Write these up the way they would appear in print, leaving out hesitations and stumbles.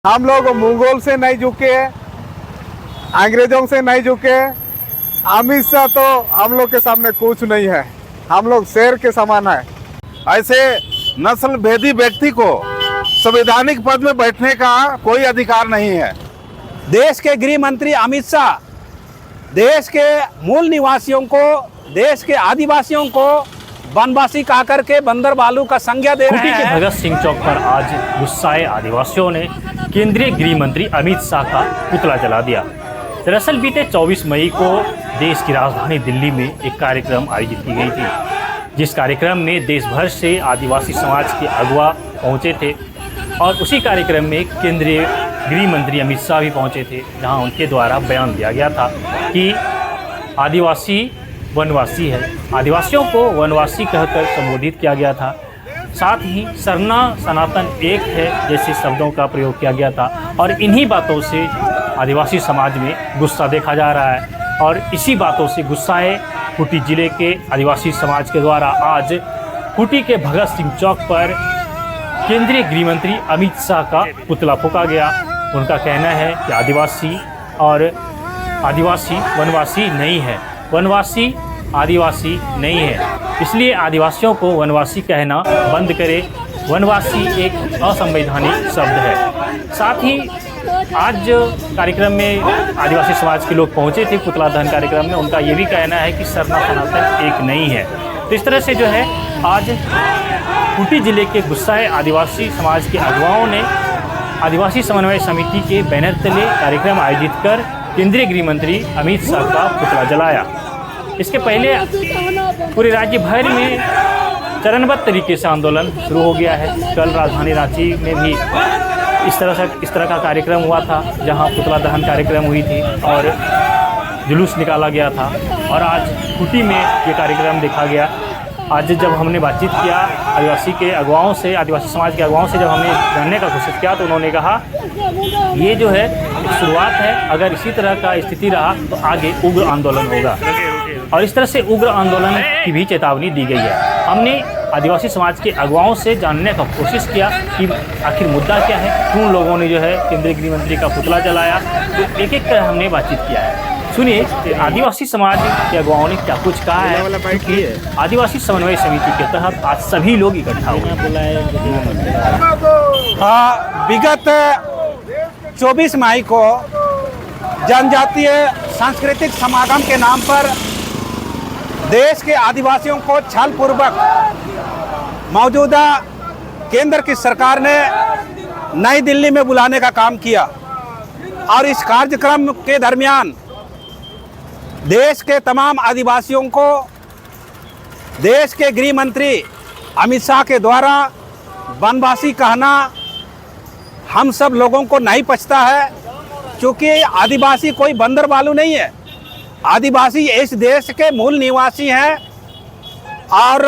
हम लोग मुगल से नहीं झुके, अंग्रेजों से नहीं झुके। अमित शाह तो हम लोग के सामने कुछ नहीं है, हम लोग शेर के समान है। ऐसे नस्ल भेदी व्यक्ति को संवैधानिक पद में बैठने का कोई अधिकार नहीं है। देश के गृह मंत्री अमित शाह देश के मूल निवासियों को, देश के आदिवासियों को वनवासी कहा करके बंदर बालू का संज्ञा दे रहे खूंटी के हैं। भगत सिंह चौक पर आज गुस्साए आदिवासियों ने केंद्रीय गृह मंत्री अमित शाह का पुतला जला दिया। दरअसल बीते 24 मई को देश की राजधानी दिल्ली में एक कार्यक्रम आयोजित की गई थी, जिस कार्यक्रम में देश भर से आदिवासी समाज के अगुवा पहुंचे थे और उसी कार्यक्रम में केंद्रीय गृह मंत्री अमित शाह भी पहुंचे थे, जहां उनके द्वारा बयान दिया गया था कि आदिवासी वनवासी है। आदिवासियों को वनवासी कहकर संबोधित किया गया था। साथ ही सरना सनातन एक है जैसे शब्दों का प्रयोग किया गया था और इन्हीं बातों से आदिवासी समाज में गुस्सा देखा जा रहा है। और इसी बातों से गुस्साए खूंटी जिले के आदिवासी समाज के द्वारा आज खूंटी के भगत सिंह चौक पर केंद्रीय गृह मंत्री अमित शाह का पुतला फूंका गया। उनका कहना है कि आदिवासी वनवासी नहीं है, वनवासी आदिवासी नहीं है, इसलिए आदिवासियों को वनवासी कहना बंद करे। वनवासी एक असंवैधानिक शब्द है। साथ ही आज कार्यक्रम में आदिवासी समाज के लोग पहुंचे थे पुतला दहन कार्यक्रम में, उनका ये भी कहना है कि सरना सनातन एक नहीं है। तो इस तरह से जो है आज खूंटी जिले के गुस्साए आदिवासी समाज के अगुवाओं ने आदिवासी समन्वय समिति के बैनर तले कार्यक्रम आयोजित कर केंद्रीय गृह मंत्री अमित शाह का पुतला जलाया। इसके पहले पूरे राज्य भर में चरणबद्ध तरीके से आंदोलन शुरू हो गया है। कल राजधानी रांची में भी इस तरह का कार्यक्रम हुआ था, जहां पुतला दहन कार्यक्रम हुई थी और जुलूस निकाला गया था। और आज खूंटी में ये कार्यक्रम देखा गया। आज जब हमने बातचीत किया आदिवासी के अगुवाओं से, आदिवासी समाज के अगुवाओं से जब हमने जानने का कोशिश किया तो उन्होंने कहा ये जो है एक शुरुआत है, अगर इसी तरह का स्थिति रहा तो आगे उग्र आंदोलन होगा और इस तरह से उग्र आंदोलन की भी चेतावनी दी गई है। हमने आदिवासी समाज के अगुवाओं से जानने का कोशिश किया कि आखिर मुद्दा क्या है, क्यों लोगों ने जो है केंद्रीय गृह मंत्री का पुतला जलाया। तो एक एक कर हमने बातचीत किया है। सुनिए आदिवासी समाज के अगुवाओं ने क्या कुछ कहा है, क्योंकि आदिवासी समन्वय समिति के तहत आज सभी लोग इकट्ठा हुए। विगत 24 मई को जनजातीय सांस्कृतिक समागम के नाम पर देश के आदिवासियों को छलपूर्वक मौजूदा केंद्र की सरकार ने नई दिल्ली में बुलाने का काम किया और इस कार्यक्रम के दरमियान देश के तमाम आदिवासियों को देश के गृह मंत्री अमित शाह के द्वारा वनवासी कहना हम सब लोगों को नहीं पचता है, क्योंकि आदिवासी कोई बंदर बालू नहीं है। आदिवासी इस देश के मूल निवासी हैं और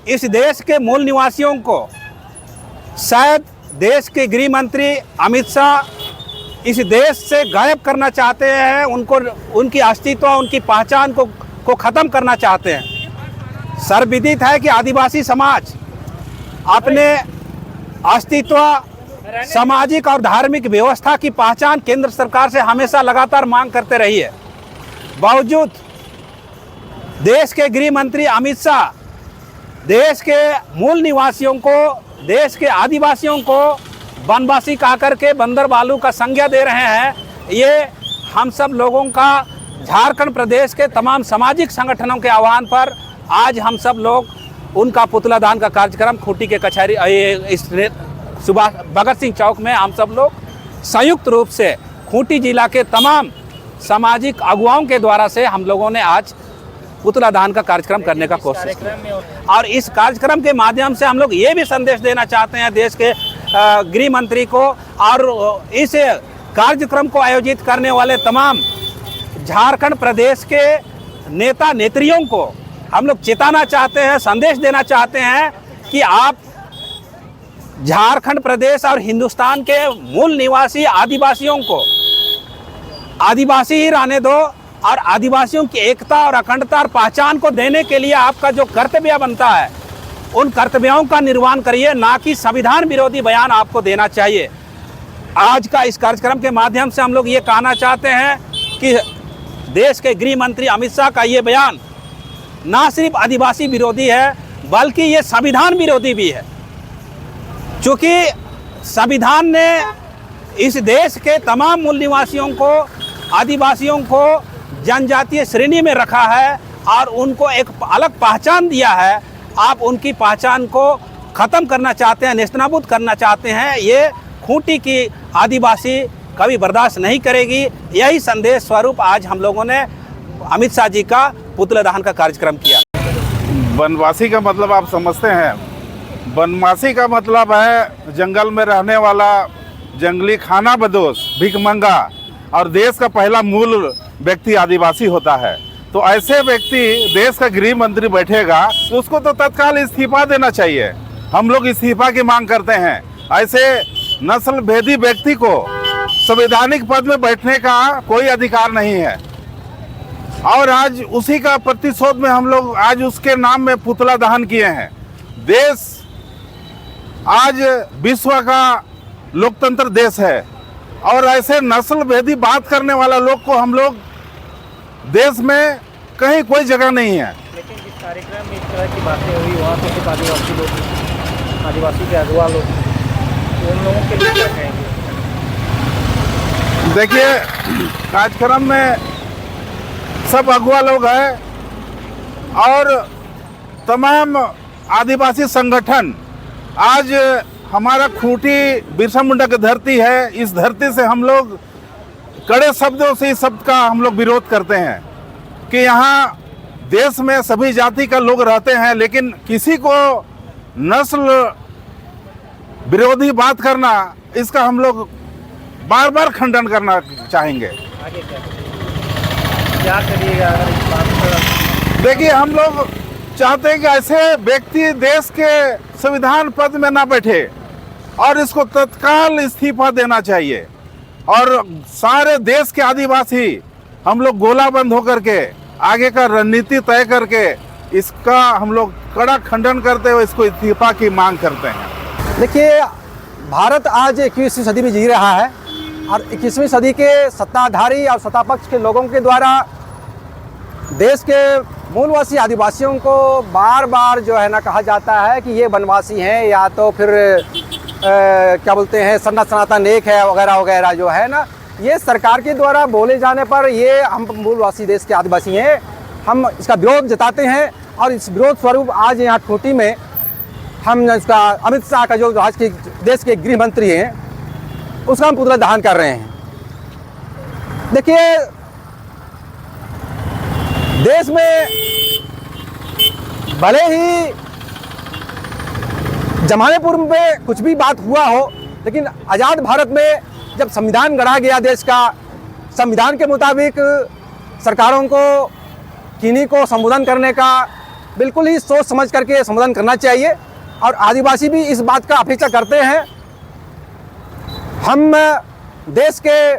इस देश के मूल निवासियों को शायद देश के गृह मंत्री अमित शाह इस देश से गायब करना चाहते हैं, उनकी अस्तित्व, उनकी पहचान को ख़त्म करना चाहते हैं। सर्वविदित है कि आदिवासी समाज अपने अस्तित्व, सामाजिक और धार्मिक व्यवस्था की पहचान केंद्र सरकार से हमेशा लगातार मांग करते रही है। बावजूद देश के गृह मंत्री अमित शाह देश के मूल निवासियों को, देश के आदिवासियों को वनवासी कहा करके बंदर बालू का संज्ञा दे रहे हैं। ये हम सब लोगों का झारखंड प्रदेश के तमाम सामाजिक संगठनों के आह्वान पर आज हम सब लोग उनका पुतला दान का कार्यक्रम खूंटी के कचहरी सुभाष भगत सिंह चौक में हम सब लोग संयुक्त रूप से खूंटी जिला के तमाम सामाजिक अगुवाओं के द्वारा से हम लोगों ने आज पुतला दान का कार्यक्रम करने का कोशिश किया। और इस कार्यक्रम के माध्यम से हम लोग ये भी संदेश देना चाहते हैं देश के गृह मंत्री को और इस कार्यक्रम को आयोजित करने वाले तमाम झारखंड प्रदेश के नेता नेत्रियों को हम लोग चेताना चाहते हैं, संदेश देना चाहते हैं कि आप झारखंड प्रदेश और हिंदुस्तान के मूल निवासी आदिवासियों को आदिवासी ही रहने दो और आदिवासियों की एकता और अखंडता और पहचान को देने के लिए आपका जो कर्तव्य बनता है उन कर्तव्यों का निर्वहन करिए, ना कि संविधान विरोधी बयान आपको देना चाहिए। आज का इस कार्यक्रम के माध्यम से हम लोग ये कहना चाहते हैं कि देश के गृह मंत्री अमित शाह का ये बयान ना सिर्फ आदिवासी विरोधी है बल्कि ये संविधान विरोधी भी है, क्योंकि संविधान ने इस देश के तमाम मूल निवासियों को, आदिवासियों को जनजातीय श्रेणी में रखा है और उनको एक अलग पहचान दिया है। आप उनकी पहचान को ख़त्म करना चाहते हैं, नेस्तनाबूद करना चाहते हैं, ये खूंटी की आदिवासी कभी बर्दाश्त नहीं करेगी। यही संदेश स्वरूप आज हम लोगों ने अमित शाह जी का पुतला दहन का कार्यक्रम किया। वनवासी का मतलब आप समझते हैं? वनवासी का मतलब है जंगल में रहने वाला, जंगली खाना बदोश, भिखमंगा, और देश का पहला मूल व्यक्ति आदिवासी होता है। तो ऐसे व्यक्ति देश का गृह मंत्री बैठेगा, उसको तो तत्काल इस्तीफा देना चाहिए। हम लोग इस्तीफा की मांग करते हैं। ऐसे नस्ल भेदी व्यक्ति को संवैधानिक पद में बैठने का कोई अधिकार नहीं है। और आज उसी का प्रतिशोध में हम लोग आज उसके नाम में पुतला दहन किए हैं। देश आज विश्व का लोकतंत्र देश है और ऐसे नस्ल भेदी बात करने वाला लोग को हम लोग देश में कहीं कोई जगह नहीं है। लेकिन जिस कार्यक्रम में इस तरह की बातें हुई वहाँ पे सिर्फ आदिवासी लोग, आदिवासी के अगवा लोग, तो उन लोगों के लिए क्या कहेंगे? देखिए, कार्यक्रम में सब अगुआ लोग हैं और तमाम आदिवासी संगठन। आज हमारा खूंटी बिरसा मुंडा की धरती है। इस धरती से हम लोग कड़े शब्दों से इस शब्द का हम लोग विरोध करते हैं कि यहाँ देश में सभी जाति का लोग रहते हैं, लेकिन किसी को नस्ल विरोधी बात करना, इसका हम लोग बार बार खंडन करना चाहेंगे। आगे क्या करिएगा अगर इस बात पर? देखिए, हम लोग चाहते हैं कि ऐसे व्यक्ति देश के संविधान पद में ना बैठे और इसको तत्काल इस्तीफा देना चाहिए। और सारे देश के आदिवासी हम लोग गोला बंद होकर के आगे का रणनीति तय करके इसका हम लोग कड़ा खंडन करते हुए इसको इस्तीफा की मांग करते हैं। देखिए, भारत आज 21वीं सदी में जी रहा है और 21वीं सदी के सत्ताधारी और सत्तापक्ष के लोगों के द्वारा देश के मूलवासी आदिवासियों को बार बार जो है ना कहा जाता है कि ये वनवासी हैं या तो फिर क्या बोलते हैं सनातन एक है वगैरह वगैरह जो है ना, ये सरकार के द्वारा बोले जाने पर ये हम मूलवासी देश के आदिवासी हैं, हम इसका विरोध जताते हैं। और इस विरोध स्वरूप आज यहाँ खूंटी में हम इसका अमित शाह का जो आज के देश के गृह मंत्री हैं उसका हम पुतला दहन कर रहे हैं। देखिए, देश में भले ही जमाने पूर्व में कुछ भी बात हुआ हो, लेकिन आज़ाद भारत में जब संविधान गढ़ा गया देश का, संविधान के मुताबिक सरकारों को किन्हीं को संबोधन करने का बिल्कुल ही सोच समझ करके संबोधन करना चाहिए और आदिवासी भी इस बात का अपेक्षा करते हैं। हम देश के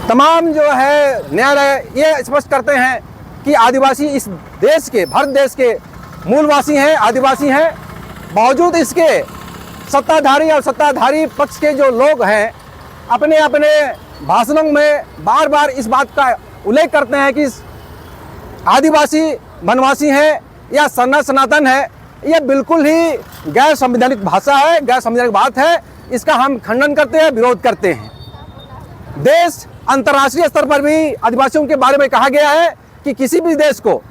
तमाम जो है न्यायालय ये स्पष्ट करते हैं कि आदिवासी इस देश के, भारत देश के मूलवासी हैं, आदिवासी हैं। बावजूद इसके सत्ताधारी और सत्ताधारी पक्ष के जो लोग हैं अपने अपने भाषणों में बार बार इस बात का उल्लेख करते हैं कि आदिवासी वनवासी हैं या सनातन है। यह बिल्कुल ही गैर संवैधानिक भाषा है, गैर संवैधानिक बात है। इसका हम खंडन करते हैं, विरोध करते हैं। देश अंतर्राष्ट्रीय स्तर पर भी आदिवासियों के बारे में कहा गया है कि किसी भी देश को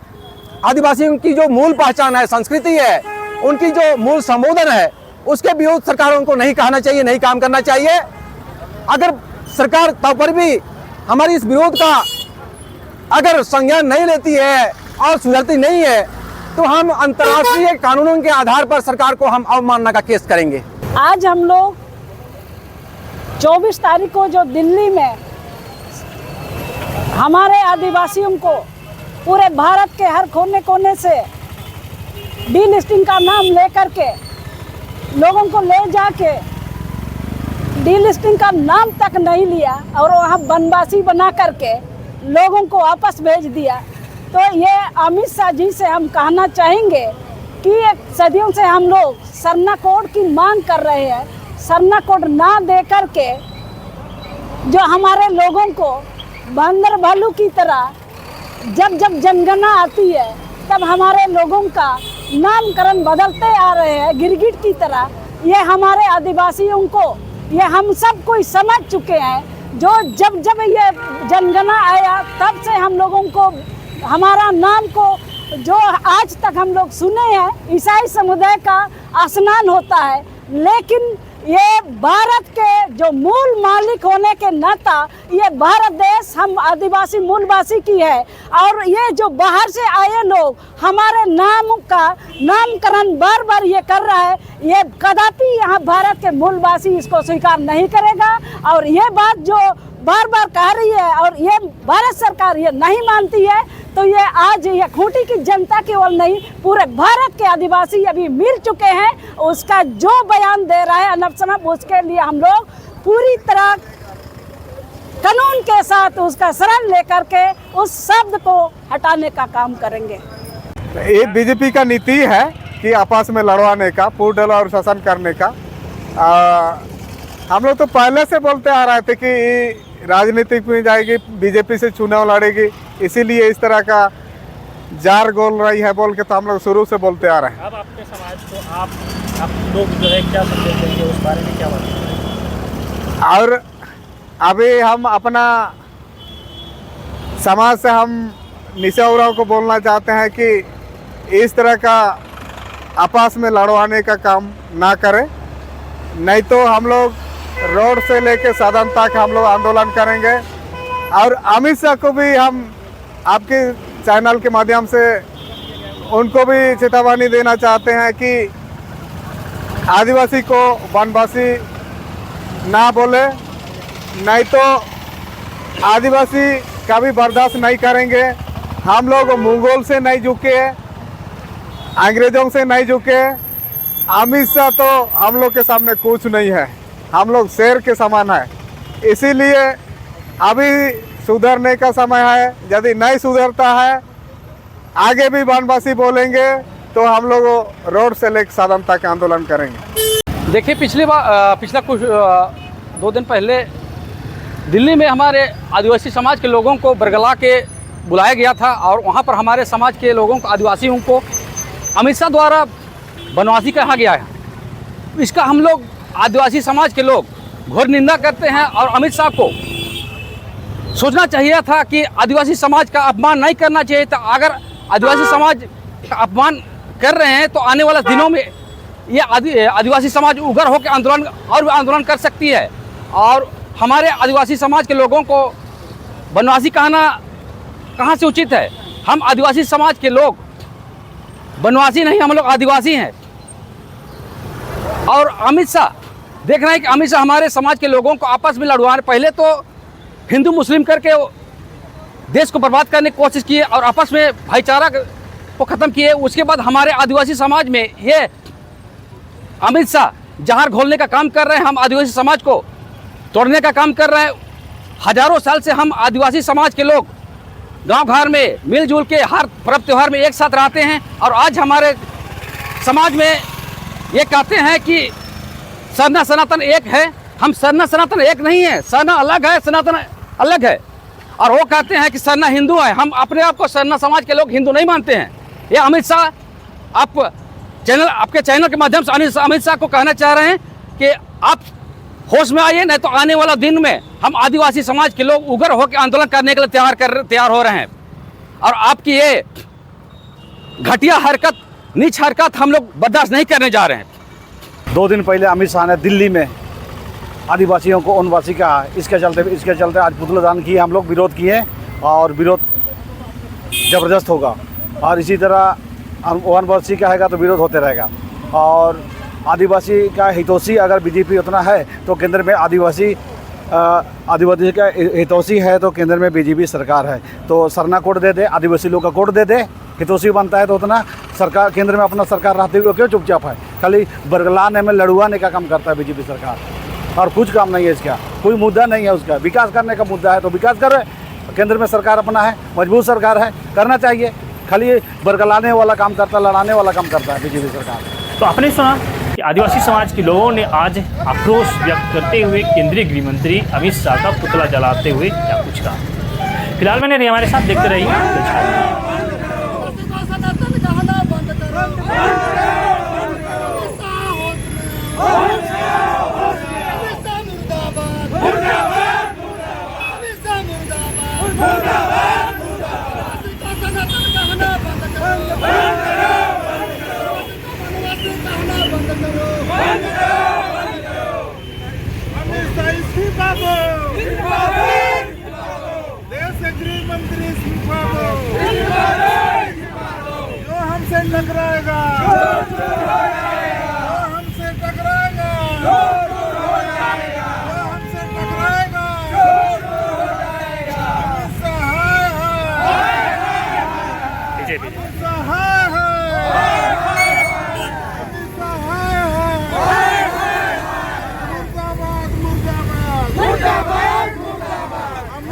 आदिवासियों की जो मूल पहचान है, संस्कृति है, उनकी जो मूल संबोधन है, उसके विरोध सरकारों को नहीं कहना चाहिए, नहीं काम करना चाहिए। अगर सरकार तब पर भी हमारी इस विरोध का अगर संज्ञान नहीं लेती है और सुधरती नहीं है तो हम अंतर्राष्ट्रीय कानूनों के आधार पर सरकार को हम अवमानना का केस करेंगे। आज हम लोग 24 तारीख को जो दिल्ली में हमारे आदिवासियों को पूरे भारत के हर कोने कोने से डीलिस्टिंग का नाम लेकर के लोगों को ले जाके डीलिस्टिंग का नाम तक नहीं लिया और वहाँ वनवासी बना करके लोगों को वापस भेज दिया। तो ये अमित शाह जी से हम कहना चाहेंगे कि सदियों से हम लोग सरना कोड की मांग कर रहे हैं। सरना कोड ना दे करके जो हमारे लोगों को बंदर भालू की तरह जब जब जनगणना आती है तब हमारे लोगों का नामकरण बदलते आ रहे हैं गिरगिट की तरह। ये हमारे आदिवासियों को, ये हम सब कोई समझ चुके हैं। जो जब जब ये जनगणना आया तब से हम लोगों को हमारा नाम को जो आज तक हम लोग सुने हैं ईसाई समुदाय का स्नान होता है, लेकिन ये भारत के जो मूल मालिक होने के नाता ये भारत देश हम आदिवासी मूलवासी की है। और ये जो बाहर से आए लोग हमारे नाम का नामकरण बार बार ये कर रहा है, ये कदापि यहाँ भारत के मूलवासी इसको स्वीकार नहीं करेगा। और ये बात जो बार बार कह रही है और ये भारत सरकार ये नहीं मानती है, तो ये आज ये खूंटी की जनता केवल नहीं पूरे भारत के आदिवासी अभी मिल चुके हैं। उसका जो बयान दे रहा है अनब शनब, उसके लिए हम लोग पूरी तरह कानून के साथ उसका शरण लेकर के उस शब्द को हटाने का काम करेंगे। ये बीजेपी का नीति है कि आपस में लड़वाने का, पूडल और शासन करने का। हम लोग तो पहले से बोलते आ रहे थे कि राजनीतिक में जाएगी, बीजेपी से चुनाव लड़ेगी, इसीलिए इस तरह का जार गोल रही है बोल के तो हम लोग शुरू से बोलते आ रहे हैं। अब आपके समाज को आप लोग जो है क्या संदेश देंगे, उस बारे में क्या बात? और अभी हम अपना समाज से हम निशा उराव को बोलना चाहते हैं कि इस तरह का आपस में लड़वाने का काम ना करें, नहीं तो हम लोग रोड से लेके सदन तक हम लोग आंदोलन करेंगे। और अमित शाह को भी हम आपके चैनल के माध्यम से उनको भी चेतावनी देना चाहते हैं कि आदिवासी को वनवासी ना बोले, नहीं तो आदिवासी कभी बर्दाश्त नहीं करेंगे। हम लोग मुगल से नहीं झुके, अंग्रेज़ों से नहीं झुके। अमित शाह तो हम लोग के सामने कुछ नहीं है, हम लोग शेर के समान है। इसीलिए अभी सुधरने का समय है। यदि नहीं सुधरता है, आगे भी वनवासी बोलेंगे तो हम लोग रोड से लेकर सदन तक आंदोलन करेंगे। देखिए, पिछला कुछ 2 दिन पहले दिल्ली में हमारे आदिवासी समाज के लोगों को बरगला के बुलाया गया था और वहाँ पर हमारे समाज के लोगों को, आदिवासियों को अमित शाह द्वारा वनवासी कहा गया है। इसका हम लोग आदिवासी समाज के लोग घोर निंदा करते हैं और अमित शाह को सोचना चाहिए था कि आदिवासी समाज का अपमान नहीं करना चाहिए था। अगर आदिवासी समाज का अपमान कर रहे हैं तो आने वाले दिनों में ये आदिवासी समाज उग्र होकर आंदोलन कर सकती है। और हमारे आदिवासी समाज के लोगों को वनवासी कहना कहाँ से उचित है? हम आदिवासी समाज के लोग वनवासी नहीं, हम लोग आदिवासी हैं। और अमित शाह देख रहे हैं कि अमित शाह हमारे समाज के लोगों को आपस में लड़वाने, पहले तो हिंदू मुस्लिम करके देश को बर्बाद करने की कोशिश किए और आपस में भाईचारा को ख़त्म किए। उसके बाद हमारे आदिवासी समाज में ये अमित शाह जहर घोलने का काम कर रहे हैं, हम आदिवासी समाज को तोड़ने का काम कर रहे हैं। हजारों साल से हम आदिवासी समाज के लोग गांव घर में मिलजुल के हर पर्व त्यौहार में एक साथ रहते हैं। और आज हमारे समाज में ये कहते हैं कि सरना सनातन एक है। हम सरना सनातन एक नहीं है, सरना अलग है, सनातन अलग है। और वो कहते हैं कि सरना हिंदू है। हम अपने आप को सरना समाज के लोग हिंदू नहीं मानते हैं। ये अमित शाह आपके चैनल के माध्यम से अमित शाह को कहना चाह रहे हैं कि आप होश में आइए, नहीं तो आने वाला दिन में हम आदिवासी समाज के लोग उग्र होकर आंदोलन करने के लिए तैयार हो रहे हैं। और आपकी ये घटिया हरकत, नीच हरकत हम लोग बर्दाश्त नहीं करने जा रहे हैं। 2 दिन पहले अमित शाह ने दिल्ली में आदिवासियों को वनवासी कहा। इसके चलते आज पुतला दान किए, हम लोग विरोध किए और विरोध ज़बरदस्त होगा। और इसी तरह वनवासी कहेगा तो विरोध होते रहेगा। और आदिवासी का हितैषी अगर बीजेपी उतना है तो केंद्र में आदिवासी का हितैषी है तो केंद्र में बीजेपी सरकार है। तो सरना कोड दे दे, आदिवासी लोग का कोड दे दे। हितैषी बनता है तो उतना सरकार केंद्र में अपना सरकार रहते हुए क्यों चुपचाप है? खाली बरगलाने में लड़वाने का काम करता है बीजेपी सरकार, और कुछ काम नहीं है इसका। कोई मुद्दा नहीं है उसका। विकास करने का मुद्दा है तो विकास कर रहे। केंद्र में सरकार अपना है, मजबूत सरकार है, करना चाहिए। खाली बरगलाने वाला काम करता, लड़ाने वाला काम करता है बीजेपी सरकार। तो आपने सुना कि आदिवासी समाज के लोगों ने आज आक्रोश व्यक्त करते हुए केंद्रीय गृह मंत्री अमित शाह का पुतला जलाते हुए क्या कुछ कहा। फिलहाल मैंने रही हमारे साथ देखते रहिए। देश के गृह मंत्री जो हमसे टकराएगा